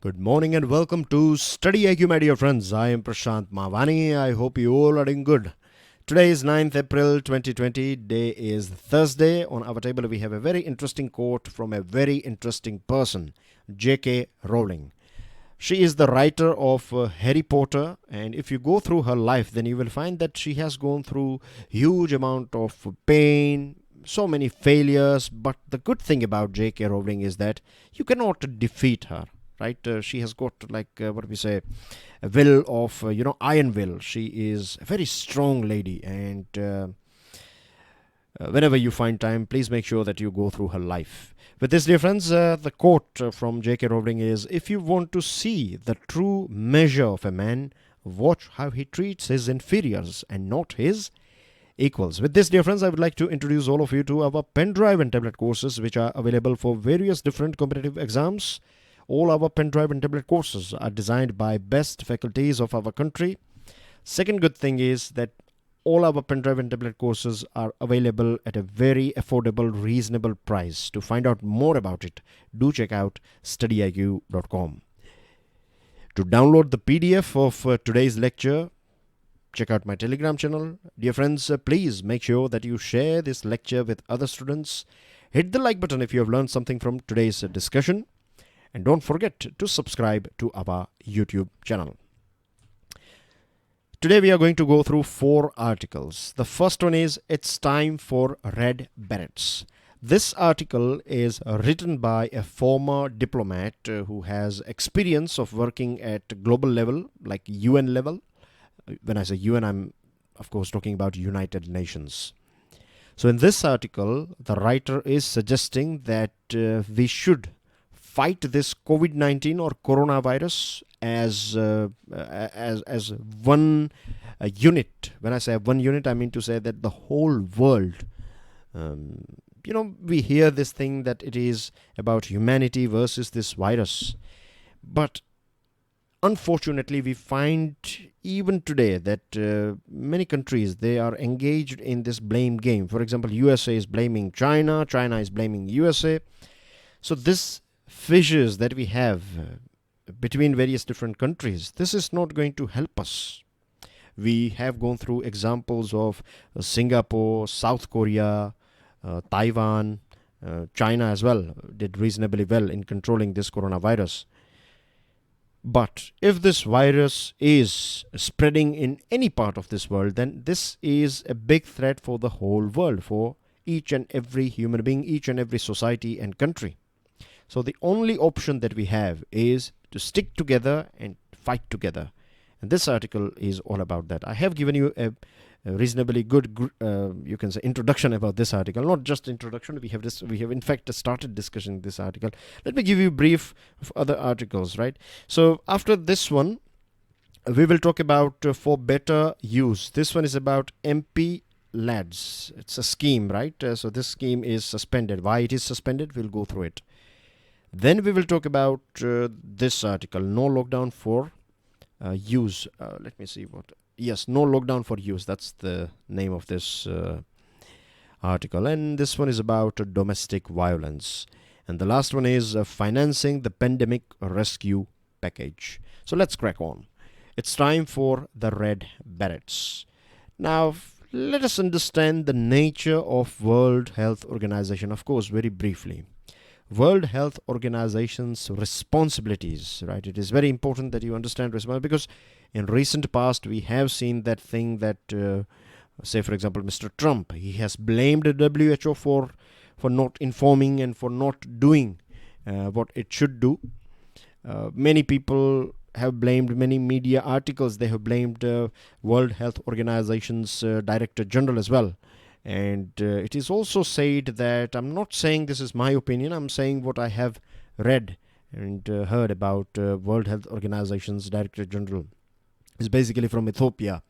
Good morning and welcome to StudyIQ, my dear friends. I am Prashant Mavani. I hope you all are doing good. Today is 9th April 2020. Day is Thursday. On our table, we have a very interesting quote from a very interesting person, J.K. Rowling. She is the writer of Harry Potter, and if you go through her life, then you will find that she has gone through huge amount of pain, so many failures. But the good thing about J.K. Rowling is that you cannot defeat her. Right, she has got what we say, a will of iron will. She is a very strong lady, and whenever you find time, please make sure that you go through her life. With this, dear friends, the quote from J.K. Rowling is: "If you want to see the true measure of a man, watch how he treats his inferiors and not his equals." With this, dear friends, I would like to introduce all of you to our pen drive and tablet courses, which are available for various different competitive exams. All our pen drive and tablet courses are designed by best faculties of our country. Second good thing is that all our pen drive and tablet courses are available at a very affordable, reasonable price. To find out more about it, do check out StudyIQ.com. To download the PDF of today's lecture, check out my Telegram channel. Dear friends, please make sure that you share this lecture with other students. Hit the like button if you have learned something from today's discussion. And don't forget to subscribe to our YouTube channel. Today we are going to go through 4 articles. The first one is "It's Time for Read Bennetts." This article is written by a former diplomat who has experience of working at global level, like UN level. When I say UN, I'm of course talking about United Nations. So in this article, the writer is suggesting that we should fight this COVID-19 or coronavirus as one unit. When I say one unit, I mean to say that the whole world. We hear this thing that it is about humanity versus this virus. But unfortunately, we find even today that many countries, they are engaged in this blame game. For example, USA is blaming China. China is blaming USA. So this fissures that we have between various different countries, this is not going to help us. We have gone through examples of Singapore, South Korea, Taiwan, China as well did reasonably well in controlling this coronavirus. But if this virus is spreading in any part of this world, then this is a big threat for the whole world, for each and every human being, each and every society and country. So the only option that we have is to stick together and fight together. And this article is all about that. I have given you a reasonably good, you can say, introduction about this article. Not just introduction. We have in fact started discussing this article. Let me give you a brief of other articles, right? So after this one, we will talk about for better use. This one is about MP Lads. It's a scheme, right? So this scheme is suspended. Why it is suspended? We'll go through it. Then we will talk about this article, no lockdown for use. Let me see what. Yes, no lockdown for use. That's the name of this article. And this one is about domestic violence. And the last one is financing the pandemic rescue package. So let's crack on. It's time for the Read Bennetts. Now, let us understand the nature of World Health Organization, of course, very briefly. World Health Organization's responsibilities, right? It is very important that you understand responsibility, because in recent past we have seen that thing that, say for example, Mr. Trump, he has blamed the WHO for not informing and for not doing what it should do. Many people have blamed, many media articles, they have blamed World Health Organization's Director General as well. And it is also said that, I'm not saying this is my opinion, I'm saying what I have read and heard about World Health Organization's Director General is basically from Ethiopia.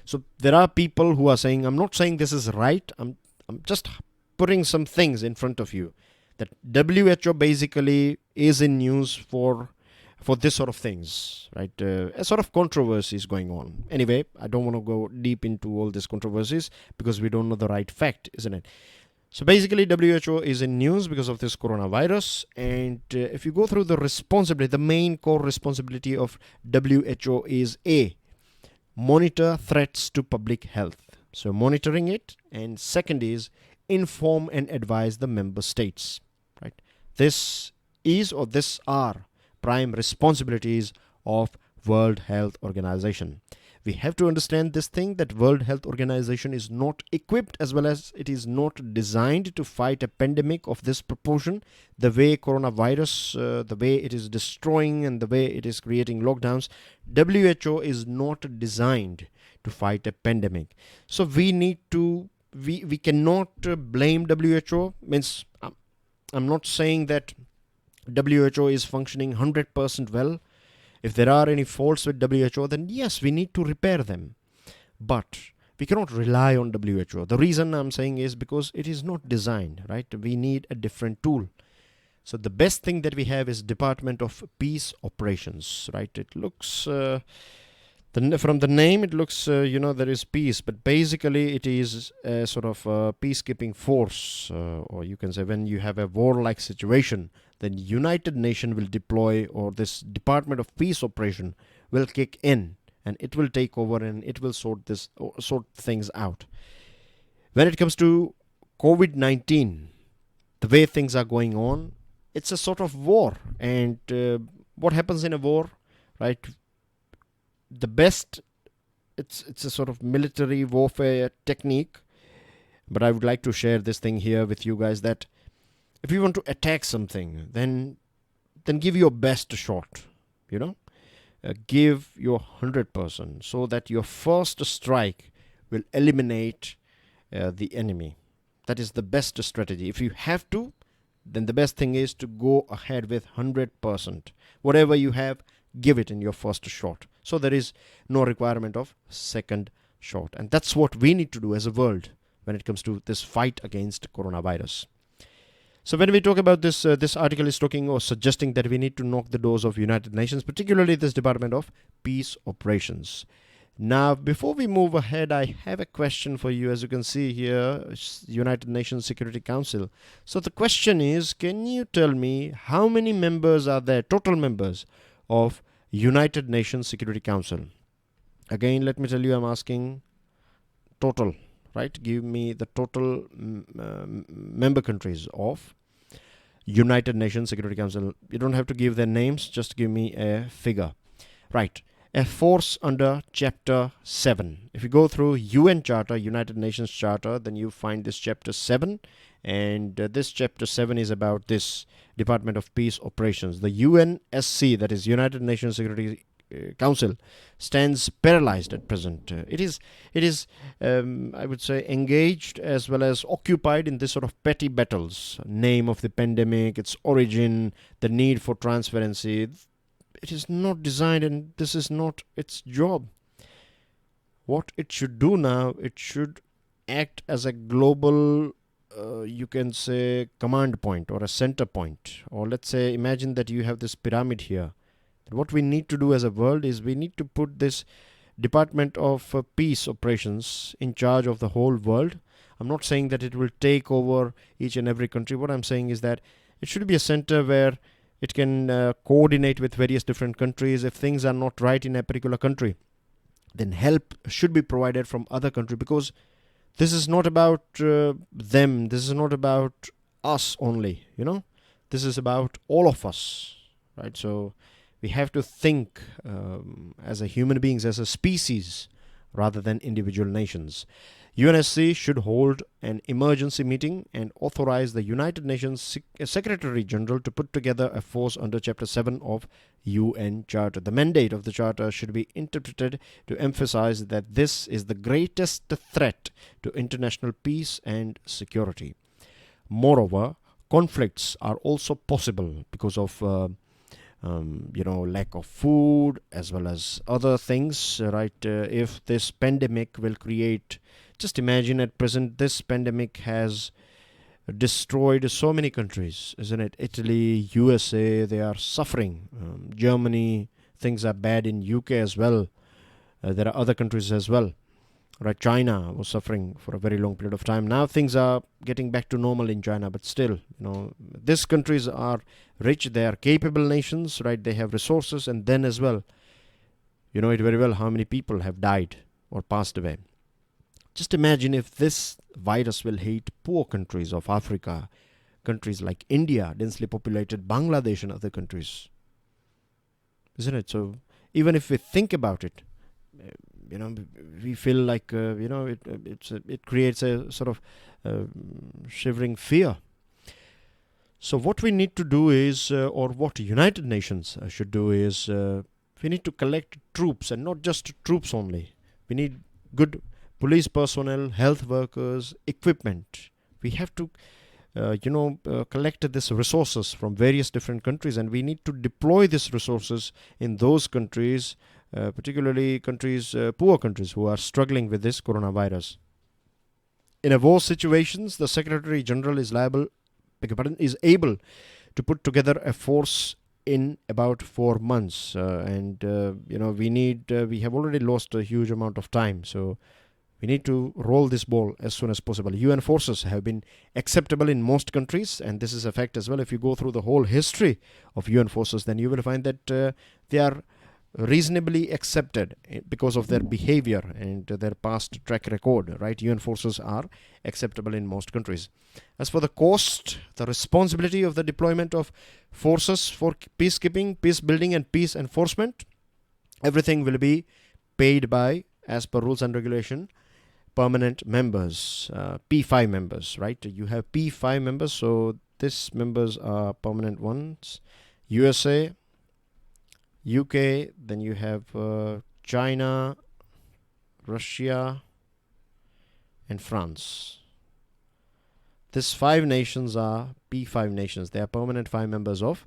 So there are people who are saying, I'm not saying this is right, I'm just putting some things in front of you, that WHO basically is in news for this sort of things, right? A sort of controversy is going on. Anyway, I don't want to go deep into all these controversies because we don't know the right fact, isn't it? So basically, WHO is in news because of this coronavirus. And if you go through the responsibility, the main core responsibility of WHO is A, monitor threats to public health. So monitoring it. And second is inform and advise the member states. Right. This are prime responsibilities of World Health Organization. We have to understand this thing, that World Health Organization is not equipped, as well as it is not designed to fight a pandemic of this proportion. The way coronavirus, the way it is destroying and the way it is creating lockdowns, WHO is not designed to fight a pandemic. So we cannot blame WHO. Means I'm not saying that WHO is functioning 100% well. If there are any faults with WHO, then yes, we need to repair them. But we cannot rely on WHO. The reason I'm saying is because it is not designed, right? We need a different tool. So the best thing that we have is Department of Peace Operations, right? It looks, from the name, it looks, there is peace. But basically, it is a sort of peacekeeping force. Or you can say when you have a warlike situation, then United Nations will deploy, or this Department of Peace Operation will kick in, and it will take over and it will sort things out. When it comes to COVID-19, the way things are going on, it's a sort of war. And what happens in a war, right? The best, it's a sort of military warfare technique. But I would like to share this thing here with you guys, that if you want to attack something, then give your best shot, give your 100%, so that your first strike will eliminate the enemy. That is the best strategy. If you have to, then the best thing is to go ahead with 100%. Whatever you have, give it in your first shot. So there is no requirement of second shot. And that's what we need to do as a world when it comes to this fight against coronavirus. So when we talk about this, this article is talking or suggesting that we need to knock the doors of United Nations, particularly this Department of Peace Operations. Now, before we move ahead, I have a question for you. As you can see here, United Nations Security Council. So the question is, can you tell me how many members are there, total members of United Nations Security Council? Again, let me tell you, I'm asking total. Right, give me the total member countries of United Nations Security Council. You don't have to give their names, just give me a figure. Right, a force under Chapter 7. If you go through UN Charter, United Nations Charter, then you find this Chapter 7. And this Chapter 7 is about this Department of Peace Operations. The UNSC, that is United Nations Security Council, stands paralyzed at present. It is I would say, engaged as well as occupied in this sort of petty battles. Name of the pandemic, its origin, the need for transparency. It is not designed, and this is not its job. What it should do now, it should act as a global, you can say, command point or a center point. Or let's say, imagine that you have this pyramid here. What we need to do as a world is we need to put this Department of Peace Operations in charge of the whole world. I'm not saying that it will take over each and every country. What I'm saying is that it should be a center where it can coordinate with various different countries. If things are not right in a particular country, then help should be provided from other countries, because this is not about them. This is not about us only, This is about all of us, right? So we have to think as a human beings, as a species, rather than individual nations. UNSC should hold an emergency meeting and authorize the United Nations Secretary General to put together a force under Chapter 7 of UN Charter. The mandate of the Charter should be interpreted to emphasize that this is the greatest threat to international peace and security. Moreover, conflicts are also possible because of lack of food as well as other things, right? If this pandemic will create, just imagine at present, this pandemic has destroyed so many countries, isn't it? Italy, USA, they are suffering. Germany, things are bad in UK as well. There are other countries as well. Right, China was suffering for a very long period of time. Now things are getting back to normal in China, but still, these countries are rich. They are capable nations, right? They have resources, and then as well, you know it very well how many people have died or passed away. Just imagine if this virus will hit poor countries of Africa, countries like India, densely populated, Bangladesh, and other countries, isn't it? So even if we think about it, we feel like it creates a sort of shivering fear. So what we need to do is, or what United Nations should do is, we need to collect troops, and not just troops only. We need good police personnel, health workers, equipment. We have to collect these resources from various different countries, and we need to deploy these resources in those countries, particularly poor countries who are struggling with this coronavirus. In a war situations, the Secretary General is able to put together a force in about 4 months, we have already lost a huge amount of time, so we need to roll this ball as soon as possible. UN forces have been acceptable in most countries, and this is a fact as well. If you go through the whole history of UN forces, then you will find that they are reasonably accepted because of their behavior and their past track record, right? UN forces are acceptable in most countries. As for the cost, the responsibility of the deployment of forces for peacekeeping, peace building, and peace enforcement, everything will be paid by, as per rules and regulation, permanent members, P5 members, right? You have P5 members, so these members are permanent ones. USA, UK, then you have China, Russia, and France. These 5 nations are P5 nations. They are permanent 5 members of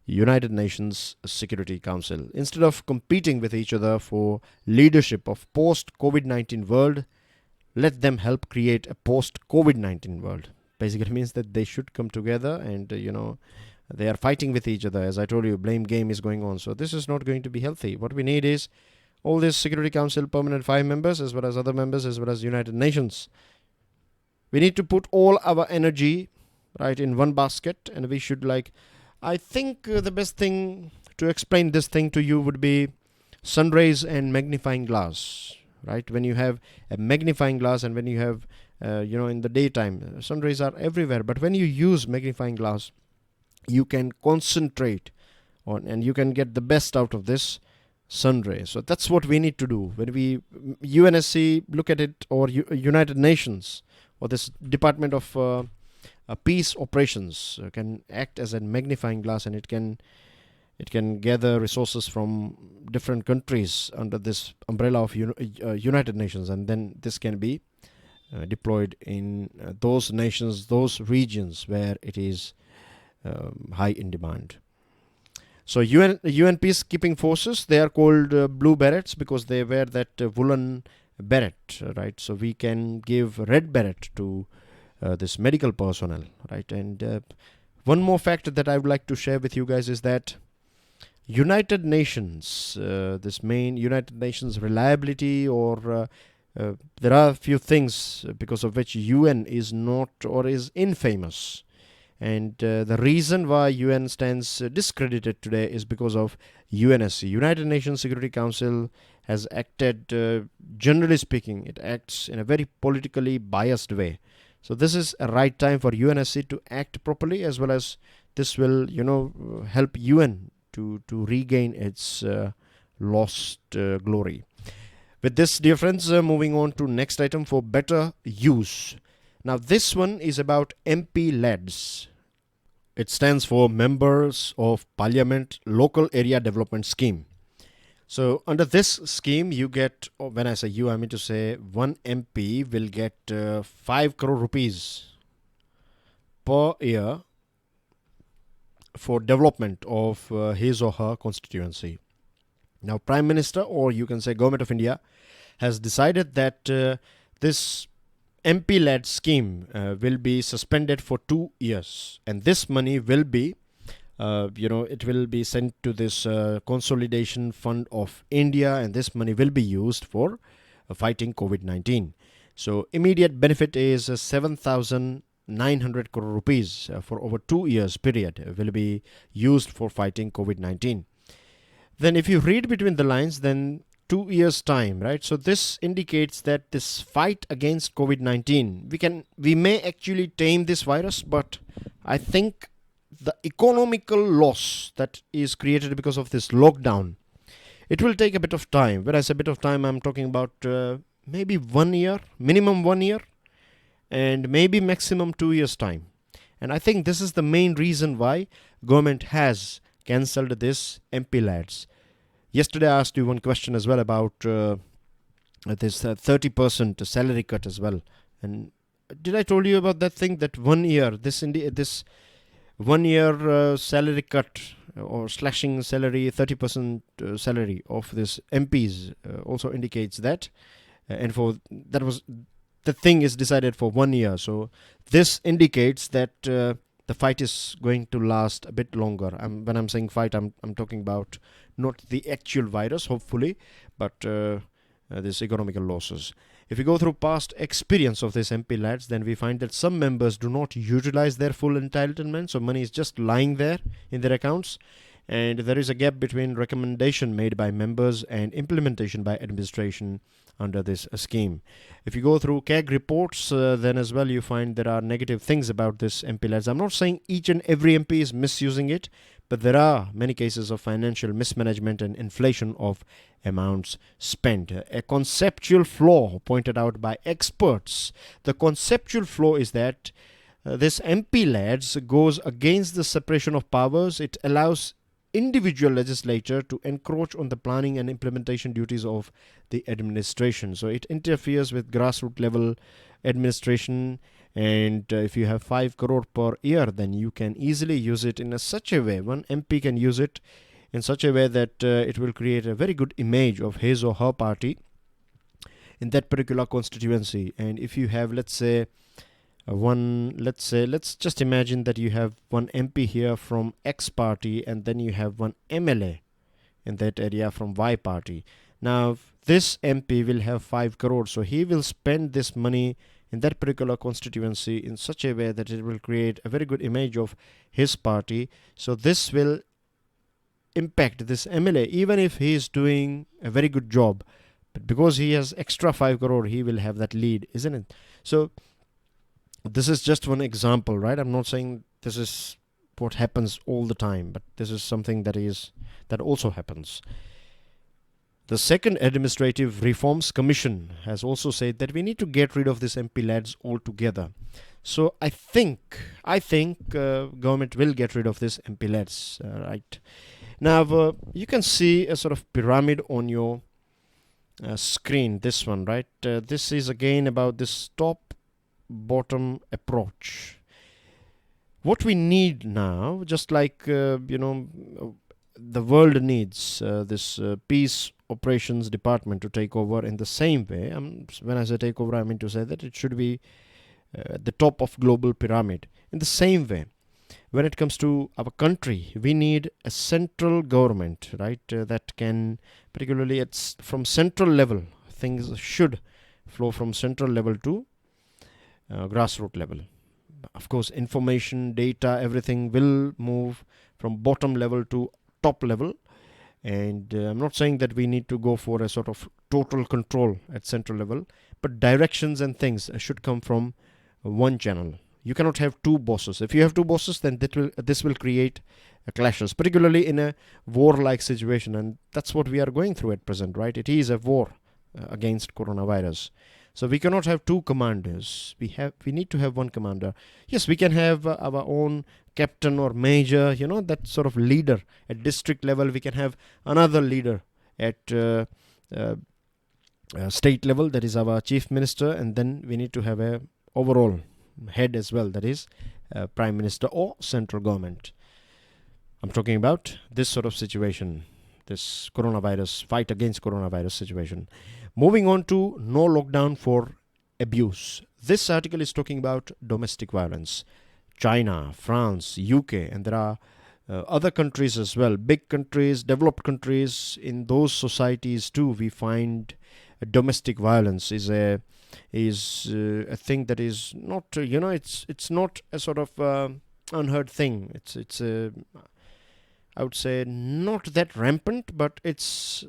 United Nations Security Council. Instead of competing with each other for leadership of post-COVID-19 world, let them help create a post-COVID-19 world. Basically means that they should come together and, they are fighting with each other. As I told you, blame game is going on. So this is not going to be healthy. What we need is all these Security Council permanent 5 members, as well as other members, as well as United Nations. We need to put all our energy, right, in one basket, and we should I think the best thing to explain this thing to you would be sun rays and magnifying glass, right? When you have a magnifying glass and when you have, in the daytime, sun rays are everywhere. But when you use magnifying glass, you can concentrate on and you can get the best out of this sun ray. So that's what we need to do. When we UNSC look at it, or United Nations, or this Department of Peace Operations can act as a magnifying glass, and it can gather resources from different countries under this umbrella of United Nations, and then this can be deployed in those nations, those regions where it is high in demand. So UN peacekeeping forces, they are called blue berets because they wear that woolen beret, right? So we can give red beret to this medical personnel, right? And one more fact that I would like to share with you guys is that United Nations, this main United Nations reliability, or there are a few things because of which UN is not or is infamous. And the reason why UN stands discredited today is because of UNSC. United Nations Security Council has acted, generally speaking, it acts in a very politically biased way. So this is a right time for UNSC to act properly, as well as this will, help UN to regain its lost glory. With this, dear friends, moving on to next item for better use. Now this one is about MP-LEDs. It stands for Members of Parliament Local Area Development Scheme. So under this scheme, you get, when I say you, I mean to say one MP will get 5 crore rupees per year for development of his or her constituency. Now, Prime Minister, or you can say Government of India, has decided that this MP-led scheme will be suspended for 2 years, and this money will be it will be sent to this consolidation fund of India, and this money will be used for fighting COVID-19. So immediate benefit is 7,900 crore rupees for over 2 years period will be used for fighting COVID-19. Then if you read between the lines, then 2 years time, right? So this indicates that this fight against COVID-19, we may actually tame this virus, but I think the economical loss that is created because of this lockdown, it will take a bit of time. When I say a bit of time, I'm talking about maybe 1 year, minimum 1 year, and maybe maximum 2 years time. And I think this is the main reason why government has cancelled this MP lads. Yesterday I asked you one question as well about this 30% salary cut as well. And did I told you about that thing that 1 year, this 1 year salary cut or slashing salary, 30% salary of this MPs also indicates that. And for that was the thing is decided for 1 year. So this indicates that the fight is going to last a bit longer. When I'm saying fight, I'm talking about not the actual virus, hopefully, but this economical losses. If we go through past experience of this MP lads, then we find that some members do not utilize their full entitlement, so money is just lying there in their accounts, and there is a gap between recommendation made by members and implementation by administration under this scheme. If you go through CAG reports, then as well you find there are negative things about this MP lads. I'm not saying each and every MP is misusing it, but there are many cases of financial mismanagement and inflation of amounts spent. A conceptual flaw pointed out by experts. The conceptual flaw is that this MP lads goes against the separation of powers. It allows individual legislature to encroach on the planning and implementation duties of the administration. So it interferes with grassroots level administration, and if you have 5 crore per year, then you can easily use it in such a way. One MP can use it in such a way that it will create a very good image of his or her party in that particular constituency. And if you have, let's just imagine that you have one MP here from X party, and then you have one MLA in that area from Y party. Now this MP will have 5 crore, so he will spend this money in that particular constituency in such a way that it will create a very good image of his party. So this will impact this MLA, even if he is doing a very good job, but because he has extra 5 crore, he will have that lead, isn't it? So this is just one example, right? I'm not saying this is what happens all the time, but this is something that also happens. The second Administrative Reforms Commission has also said that we need to get rid of this MP lads altogether. So I think government will get rid of this MP lads, right? Now you can see a sort of pyramid on your screen, this one, right? This is again about this top bottom approach. What we need now, just like the world needs this peace operations department to take over in the same way. When I say take over, I mean to say that it should be at the top of global pyramid. In the same way, when it comes to our country, we need a central government, right? That can, particularly it's from central level, things should flow from central level to grassroots level. Of course, information, data, everything will move from bottom level to top level. And I'm not saying that we need to go for a sort of total control at central level, but directions and things should come from one channel. You cannot have two bosses. If you have two bosses, then this will create clashes, particularly in a war-like situation. And that's what we are going through at present, right? It is a war against coronavirus. So we cannot have two commanders. We need to have one commander. Yes, we can have our own captain or major, that sort of leader at district level. We can have another leader at state level, that is our chief minister, and then we need to have a overall head as well, that is prime minister or central government. I'm talking about this sort of situation, this coronavirus, fight against coronavirus situation. Moving on to no lockdown for abuse. This article is talking about domestic violence. China, France, UK, and there are other countries as well, big countries, developed countries. In those societies too, we find domestic violence is a thing that is not it's not a sort of unheard thing. It's I would say not that rampant, but it's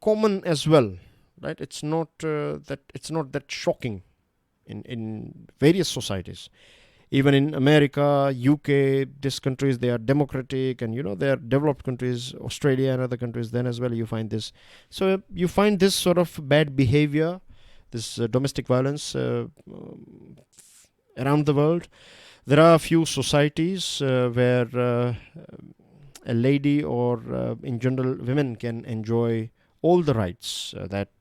common as well, right? It's not that shocking in various societies. Even in America, UK, these countries, they are democratic, and they are developed countries, Australia and other countries, then as well you find this. So you find this sort of bad behavior, this domestic violence around the world. There are a few societies where a lady or in general women can enjoy all the rights that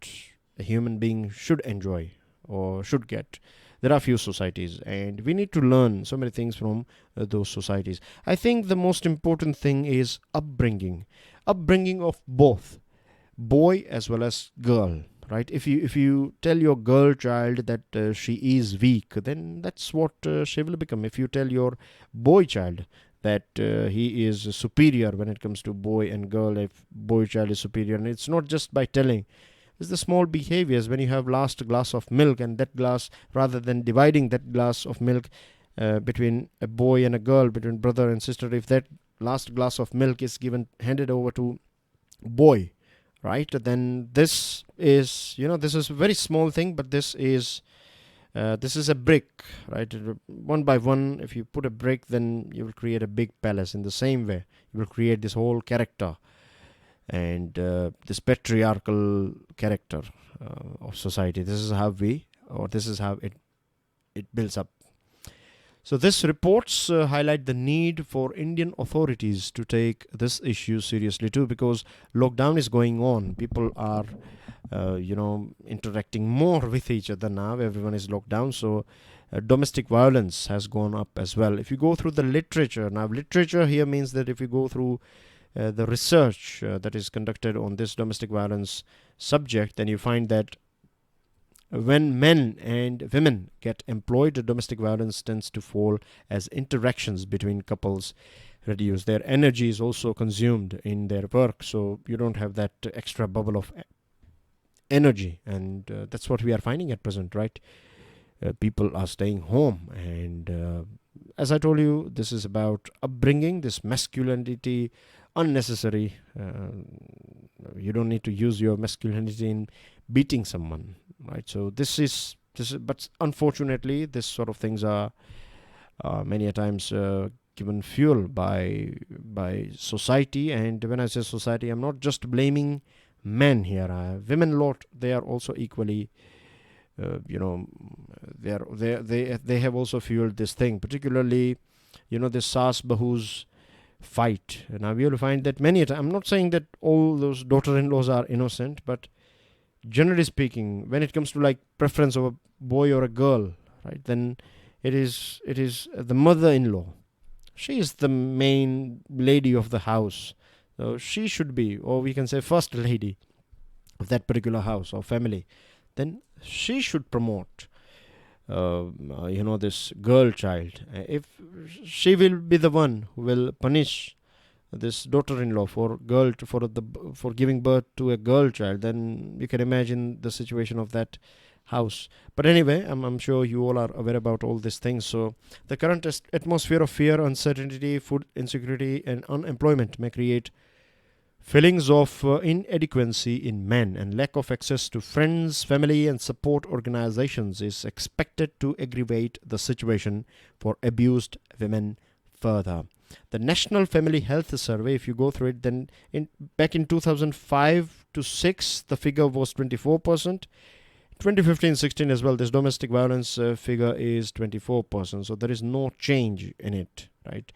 a human being should enjoy or should get. There are few societies, and we need to learn so many things from those societies. I think the most important thing is upbringing of both boy as well as girl, right? If you tell your girl child that she is weak, then that's what she will become. If you tell your boy child that he is superior when it comes to boy and girl, if boy child is superior, and it's not just by telling. It's the small behaviors when you have last glass of milk, and that glass, rather than dividing that glass of milk between a boy and a girl, between brother and sister, if that last glass of milk is handed over to boy, right, then this is this is a very small thing, but this is a brick, right? One by one, if you put a brick, then you will create a big palace. In the same way, you will create this whole character and this patriarchal character of society. This is how it builds up. So this reports highlight the need for Indian authorities to take this issue seriously too, because lockdown is going on. People are interacting more with each other now. Everyone is locked down, so domestic violence has gone up as well. If you go through the literature, now literature here means that if you go through the research that is conducted on this domestic violence subject, then you find that when men and women get employed, domestic violence tends to fall as interactions between couples reduce. Their energy is also consumed in their work, so you don't have that extra bubble of energy, and that's what we are finding at present, right? People are staying home, and as I told you, this is about upbringing, this masculinity unnecessary. You don't need to use your masculinity in beating someone, right? So this is but unfortunately this sort of things are many a times given fuel by society. And when I say society, I'm not just blaming men here. Women lot, they are also equally they have also fueled this thing, particularly this Saas Bahu's fight. Now we will find that many times, I'm not saying that all those daughter-in-laws are innocent, but generally speaking, when it comes to like preference of a boy or a girl, right, then it is the mother-in-law. She is the main lady of the house, so she should be, or we can say first lady of that particular house or family. Then she should promote this girl child. If she will be the one who will punish this daughter-in-law for giving birth to a girl child, then you can imagine the situation of that house. But anyway, I'm sure you all are aware about all these things. So the current atmosphere of fear, uncertainty, food insecurity and unemployment may create feelings of inadequacy in men, and lack of access to friends, family and support organizations is expected to aggravate the situation for abused women further. The National Family Health Survey, if you go through it, then back in 2005 to 6, the figure was 24%. 2015-16 as well, this domestic violence figure is 24%. So there is no change in it, right?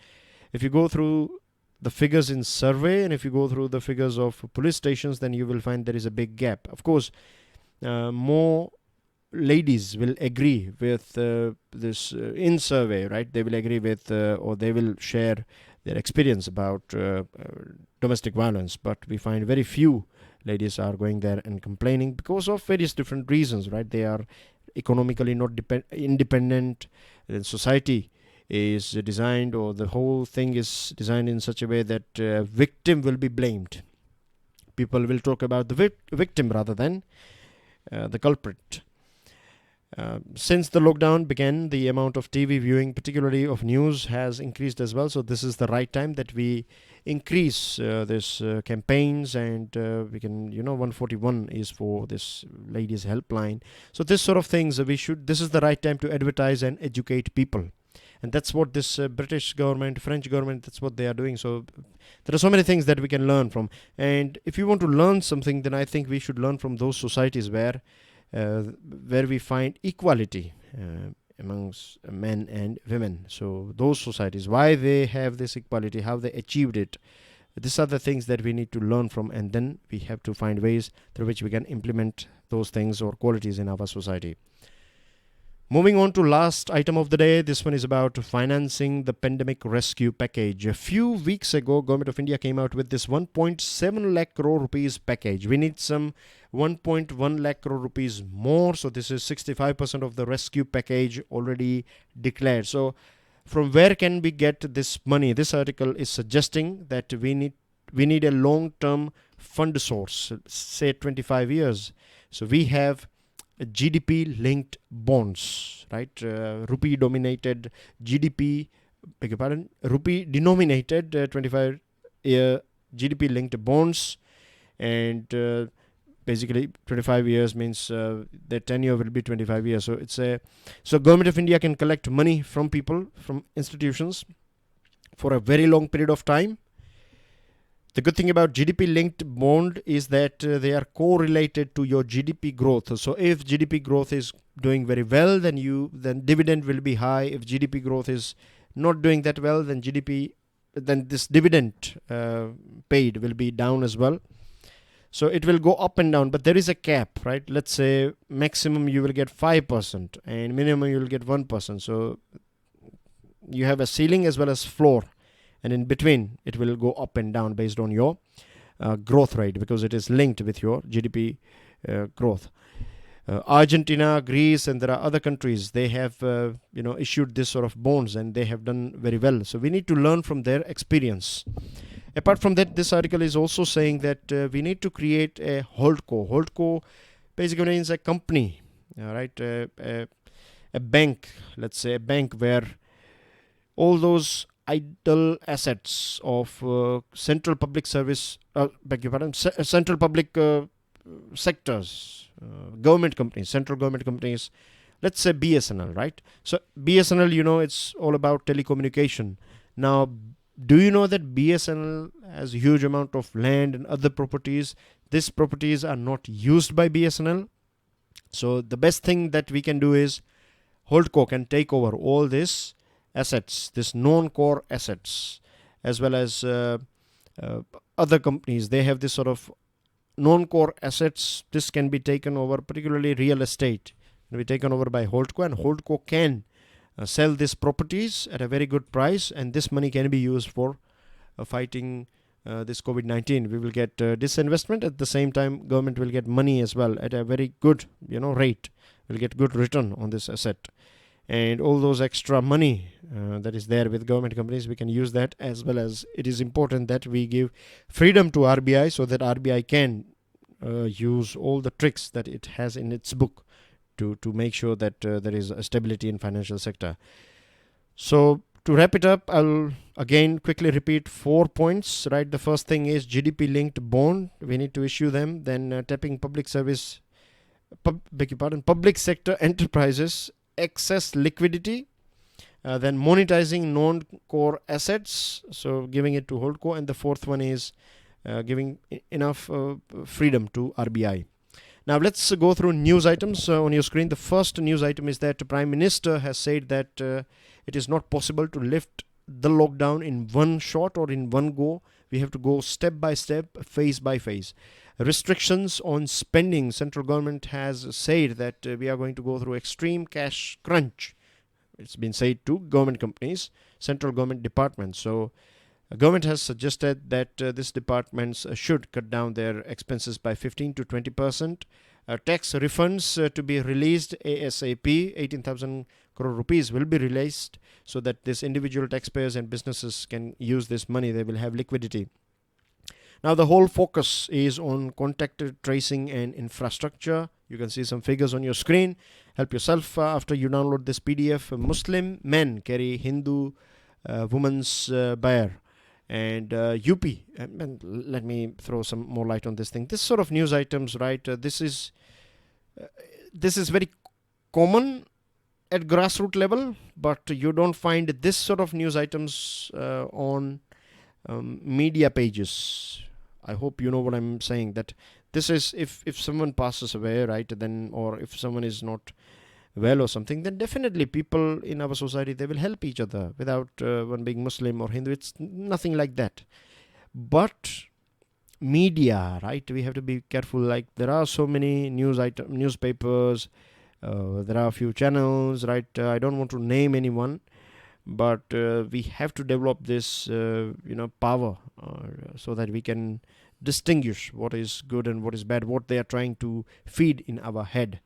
If you go through the figures in survey and if you go through the figures of police stations, then you will find there is a big gap. Of course, more ladies will agree with this in survey, right? They will agree with or they will share their experience about domestic violence, but we find very few ladies are going there and complaining because of various different reasons, right? They are economically not independent, and society is designed, or the whole thing is designed in such a way that victim will be blamed. People will talk about the victim rather than the culprit. Since the lockdown began, the amount of TV viewing, particularly of news, has increased as well. So this is the right time that we increase this campaigns, and we can, 141 is for this ladies helpline. So this sort of things this is the right time to advertise and educate people. And that's what this British government, French government, that's what they are doing. So there are so many things that we can learn from. And if you want to learn something, then I think we should learn from those societies where we find equality amongst men and women. So those societies, why they have this equality, how they achieved it, these are the things that we need to learn from, and then we have to find ways through which we can implement those things or qualities in our society. Moving on to last item of the day. This one is about financing the pandemic rescue package. A few weeks ago, Government of India came out with this 1.7 lakh crore rupees package. We need some 1.1 lakh crore rupees more. So this is 65% of the rescue package already declared. So from where can we get this money? This article is suggesting that we need a long-term fund source, say 25 years. So we have GDP linked bonds, right? Rupee denominated 25 year GDP linked bonds, and basically 25 years means the tenure will be 25 years. So Government of India can collect money from people, from institutions, for a very long period of time. The good thing about GDP linked bond is that they are correlated to your GDP growth. So if GDP growth is doing very well, then dividend will be high. If GDP growth is not doing that well, then this dividend paid will be down as well. So it will go up and down, but there is a cap, right? Let's say maximum you will get 5% and minimum you will get 1%. So you have a ceiling as well as floor. And in between, it will go up and down based on your growth rate, because it is linked with your GDP growth. Argentina, Greece, and there are other countries. They have issued this sort of bonds, and they have done very well. So we need to learn from their experience. Apart from that, this article is also saying that we need to create a holdco. Holdco basically means a company, right? A bank. Let's say a bank where all those idle assets of central public service, central public sectors, government companies, central government companies, let's say BSNL, right? So BSNL, it's all about telecommunication. Now, do you know that BSNL has a huge amount of land and other properties? These properties are not used by BSNL. So the best thing that we can do is Holdco can take over all this assets, this non-core assets, as well as other companies. They have this sort of non-core assets. This can be taken over, particularly real estate, can be taken over by Holdco, and Holdco can sell these properties at a very good price, and this money can be used for fighting this COVID-19. We will get disinvestment. At the same time, government will get money as well at a very good rate. We'll get good return on this asset. And all those extra money that is there with government companies, we can use that, as well as it is important that we give freedom to RBI so that RBI can use all the tricks that it has in its book to make sure that there is a stability in financial sector. So to wrap it up, I'll again quickly repeat 4 points, right? The first thing is GDP linked bond. We need to issue them. Then tapping public sector enterprises, excess liquidity, then monetizing non-core assets, so giving it to Holdco, and the fourth one is giving enough freedom to RBI. Now let's go through news items on your screen. The first news item is that the Prime Minister has said that it is not possible to lift the lockdown in one shot or in one go. We have to go step by step, phase by phase. Restrictions on spending. Central government has said that we are going to go through extreme cash crunch. It's been said to government companies, central government departments. So government has suggested that these departments should cut down their expenses by 15 to 20%. Tax refunds to be released ASAP. 18,000 crore rupees will be released so that these individual taxpayers and businesses can use this money. They will have liquidity. Now the whole focus is on contact tracing and infrastructure. You can see some figures on your screen. Help yourself after you download this PDF. Muslim men carry Hindu woman's bier. And UP, and let me throw some more light on this thing. This sort of news items, right? This is very common at grassroots level, but you don't find this sort of news items on media pages. I hope you know what I'm saying, that this is if someone passes away, right, then, or if someone is not well or something, then definitely people in our society, they will help each other without one being Muslim or Hindu. It's nothing like that. But media, right, we have to be careful. Like, there are so many newspapers, there are a few channels, right? I don't want to name anyone, but we have to develop this power so that we can distinguish what is good and what is bad, what they are trying to feed in our head.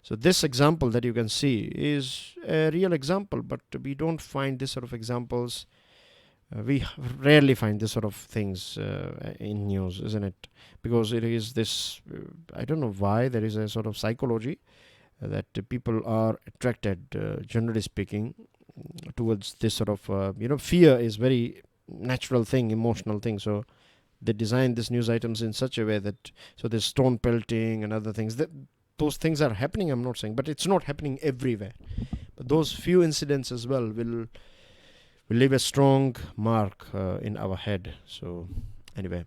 So this example that you can see is a real example, but we don't find this sort of examples. We rarely find this sort of things in news, isn't it? Because it is this, I don't know why, there is a sort of psychology that people are attracted, generally speaking, towards this sort of, fear is very natural thing, emotional thing. So they design these news items in such a way that, so there's stone pelting and other things. Those things are happening, I'm not saying, but it's not happening everywhere. But those few incidents as well will leave a strong mark in our head. So anyway,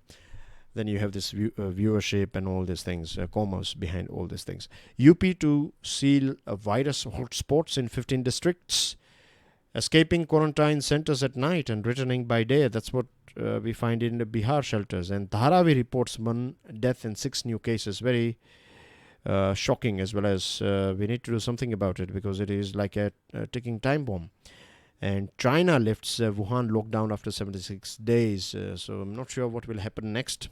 then you have this viewership and all these things, commerce behind all these things. UP to seal virus hotspots in 15 districts, escaping quarantine centers at night and returning by day. That's what we find in the Bihar shelters. And Dharavi reports 1 death and 6 new cases. Very shocking, as well as we need to do something about it, because it is like a ticking time bomb. And China lifts Wuhan lockdown after 76 days. So I'm not sure what will happen next,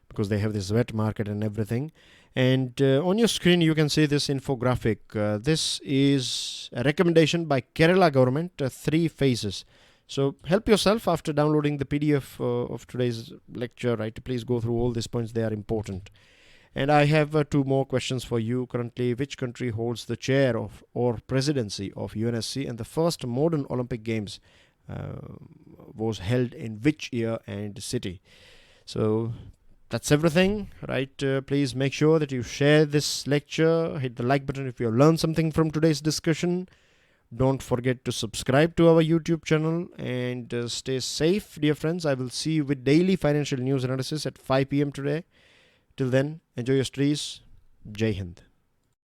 because they have this wet market and everything. And on your screen you can see this infographic. This is a recommendation by Kerala government, 3 phases. So help yourself after downloading the PDF of today's lecture, right? Please go through all these points, they are important. And I have 2 more questions for you currently. Which country holds the chair of or presidency of UNSC, and the first modern Olympic Games was held in which year and city? So that's everything, right? Please make sure that you share this lecture. Hit the like button if you have learned something from today's discussion. Don't forget to subscribe to our YouTube channel, and stay safe, dear friends. I will see you with daily financial news analysis at 5 p.m. today. Till then, enjoy your studies. Jai Hind.